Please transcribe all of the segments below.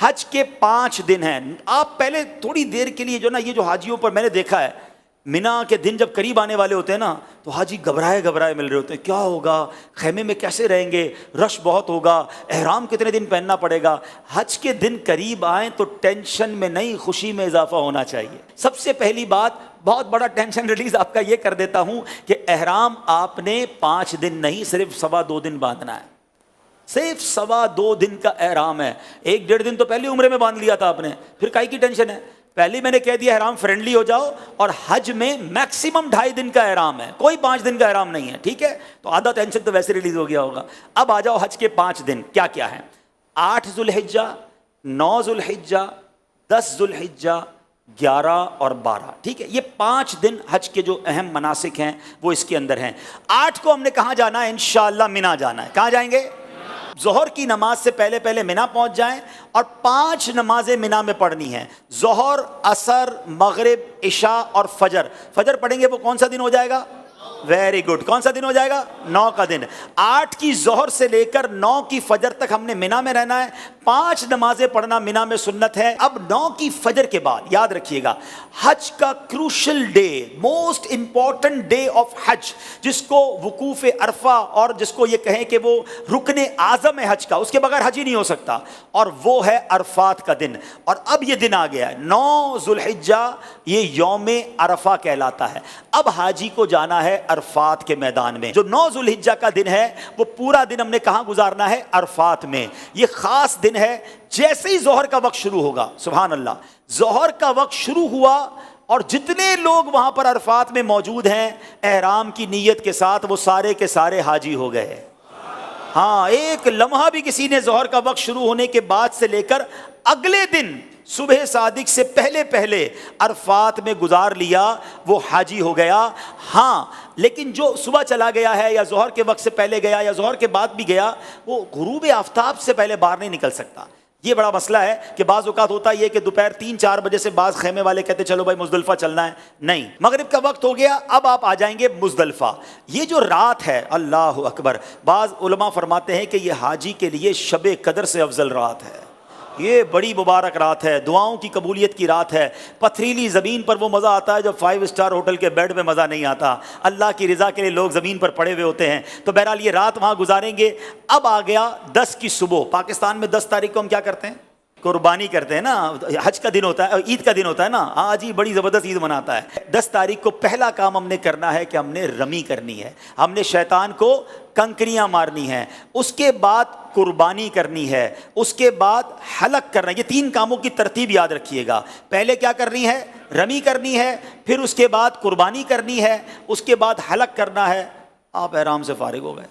حج کے 5 دن ہیں. آپ پہلے تھوڑی دیر کے لیے جو نا یہ جو حاجیوں پر میں نے دیکھا ہے، مینا کے دن جب قریب آنے والے ہوتے ہیں نا تو حاجی گھبرائے مل رہے ہوتے ہیں، کیا ہوگا، خیمے میں کیسے رہیں گے، رش بہت ہوگا، احرام کتنے دن پہننا پڑے گا. حج کے دن قریب آئیں تو ٹینشن میں نہیں، خوشی میں اضافہ ہونا چاہیے. سب سے پہلی بات، بہت بڑا ٹینشن ریلیز آپ کا یہ کر دیتا ہوں کہ احرام آپ نے 5 دن نہیں، صرف 2.25 دن باندھنا ہے. صرف 2.25 دن کا احرام ہے. 1.5 دن تو پہلے عمرے میں باندھ لیا تھا آپ نے، پھر کائی کی ٹینشن ہے. پہلے میں نے کہہ دیا احرام فرینڈلی ہو جاؤ، اور حج میں میکسیمم 2.5 دن کا احرام ہے، کوئی 5 دن کا احرام نہیں ہے. ٹھیک ہے، تو آدھا ٹینشن تو ویسے ریلیز ہو گیا ہوگا. اب آ جاؤ حج کے 5 دن کیا کیا ہیں. 8 ذوالحجہ، 9 ذوالحجہ، 10 ذوالحجہ، 11 اور 12. ٹھیک ہے، یہ 5 دن حج کے جو اہم مناسک ہیں وہ اس کے اندر ہیں. 8 کو ہم نے کہاں جانا ہے؟ انشاءاللہ مینا جانا ہے. کہاں جائیں گے؟ ظہر کی نماز سے پہلے مینا پہنچ جائیں، اور 5 نمازیں مینا میں پڑھنی ہیں. ظہر، عصر، مغرب، عشاء اور فجر. فجر پڑھیں گے وہ کون سا دن ہو جائے گا؟ Very good. کون سا دن ہو جائے گا؟ 9 کا دن. 8 کی ظہر سے لے کر 9 کی فجر تک ہم نے مینا میں رہنا ہے. 5 نمازیں پڑھنا مینا میں سنت ہے. اب 9 کی فجر کے بعد یاد رکھیے گا، حج کا crucial day, most important day of حج، جس کو وقوف عرفہ اور جس کو یہ کہیں کہ وہ رکن اعظم ہے حج کا، اس کے بغیر حج ہی نہیں ہو سکتا، اور وہ ہے عرفات کا دن. اور اب یہ دن آ گیا ہے 9 ذوالحجہ، یہ یوم عرفہ کہلاتا ہے. اب حاجی کو جانا ہے عرفات کے میدان میں. جو 9 ذوالحجہ کا دن ہے وہ پورا دن ہم نے کہاں گزارنا ہے؟ عرفات میں. یہ خاص دن ہے. جیسے ہی ظہر کا وقت شروع ہوگا، سبحان اللہ، ظہر کا وقت شروع ہوا اور جتنے لوگ وہاں پر عرفات میں موجود ہیں احرام کی نیت کے ساتھ، وہ سارے کے سارے حاجی ہو گئے. ہاں، ایک لمحہ بھی کسی نے ظہر کا وقت شروع ہونے کے بعد سے لے کر اگلے دن صبح صادق سے پہلے عرفات میں گزار لیا، وہ حاجی ہو گیا. ہاں، لیکن جو صبح چلا گیا ہے یا ظہر کے وقت سے پہلے گیا یا ظہر کے بعد بھی گیا، وہ غروب آفتاب سے پہلے باہر نہیں نکل سکتا. یہ بڑا مسئلہ ہے کہ بعض اوقات ہوتا یہ کہ دوپہر 3-4 بجے سے بعض خیمے والے کہتے چلو بھائی مزدلفہ چلنا ہے. نہیں، مغرب کا وقت ہو گیا، اب آپ آ جائیں گے مزدلفہ. یہ جو رات ہے، اللہ اکبر، بعض علماء فرماتے ہیں کہ یہ حاجی کے لیے شب قدر سے افضل رات ہے. یہ بڑی مبارک رات ہے، دعاؤں کی قبولیت کی رات ہے. پتھریلی زمین پر وہ مزہ آتا ہے جو 5 اسٹار ہوٹل کے بیڈ میں مزہ نہیں آتا. اللہ کی رضا کے لیے لوگ زمین پر پڑے ہوئے ہوتے ہیں. تو بہرحال یہ رات وہاں گزاریں گے. اب آ گیا 10 کی صبح. پاکستان میں 10 تاریخ کو ہم کیا کرتے ہیں؟ قربانی کرتے ہیں نا. حج کا دن ہوتا ہے، عید کا دن ہوتا ہے نا. آج ہی بڑی زبردست عید مناتا ہے. 10 تاریخ کو پہلا کام ہم نے کرنا ہے کہ ہم نے رمی کرنی ہے. ہم نے شیطان کو کنکریاں مارنی ہیں. اس کے بعد قربانی کرنی ہے. اس کے بعد حلق کرنا ہے. یہ 3 کاموں کی ترتیب یاد رکھیے گا. پہلے کیا کرنی ہے؟ رمی کرنی ہے. پھر اس کے بعد قربانی کرنی ہے. اس کے بعد حلق کرنا ہے. آپ احرام سے فارغ ہو گئے.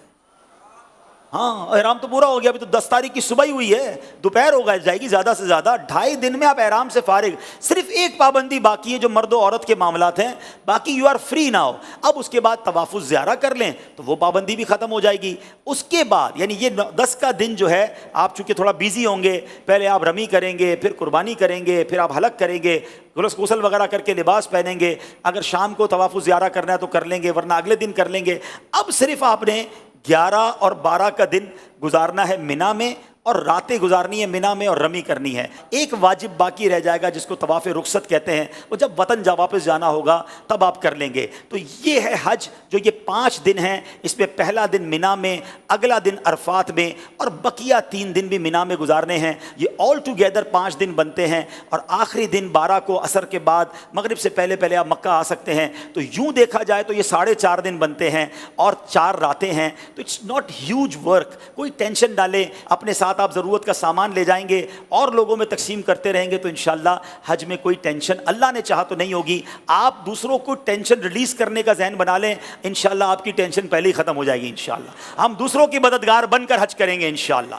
ہاں، احرام تو پورا ہو گیا. ابھی تو 10 تاریخ کی صبح ہی ہوئی ہے، دوپہر ہو جائے گی زیادہ سے زیادہ. 2.5 دن میں آپ احرام سے فارغ. صرف ایک پابندی باقی ہے جو مرد و عورت کے معاملات ہیں، باقی یو آر فری ناؤ. اب اس کے بعد طواف الزیارہ کر لیں تو وہ پابندی بھی ختم ہو جائے گی. اس کے بعد یعنی یہ 10 کا دن جو ہے، آپ چونکہ تھوڑا بیزی ہوں گے، پہلے آپ رمی کریں گے، پھر قربانی کریں گے، پھر آپ حلق کریں گے، غسل وغیرہ کر کے لباس پہنیں گے. اگر شام کو طواف الزیارہ کرنا ہے تو کر لیں گے، ورنہ اگلے دن کر لیں گے. اب صرف آپ نے 11 اور 12 کا دن گزارنا ہے مینا میں، اور راتیں گزارنی ہے مینا میں اور رمی کرنی ہے. ایک واجب باقی رہ جائے گا جس کو طواف رخصت کہتے ہیں. وہ جب وطن واپس جانا ہوگا تب آپ کر لیں گے. تو یہ ہے حج، جو یہ 5 دن ہیں. اس میں پہلا دن مینا میں، اگلا دن عرفات میں، اور بقیہ 3 دن بھی مینا میں گزارنے ہیں. یہ آل ٹوگیدر 5 دن بنتے ہیں. اور آخری دن 12 کو عصر کے بعد مغرب سے پہلے آپ مکہ آ سکتے ہیں. تو یوں دیکھا جائے تو یہ 4.5 دن بنتے ہیں اور 4 راتیں ہیں. تو اٹس ناٹ ہیوج ورک. کوئی ٹینشن ڈالیں اپنے ساتھ، آپ ضرورت کا سامان لے جائیں گے اور لوگوں میں تقسیم کرتے رہیں گے تو انشاءاللہ حج میں کوئی ٹینشن اللہ نے چاہا تو نہیں ہوگی. آپ دوسروں کو ٹینشن ریلیز کرنے کا ذہن بنا لیں، انشاءاللہ آپ کی ٹینشن پہلے ہی ختم ہو جائے گی. انشاءاللہ ہم دوسروں کی مددگار بن کر حج کریں گے انشاءاللہ.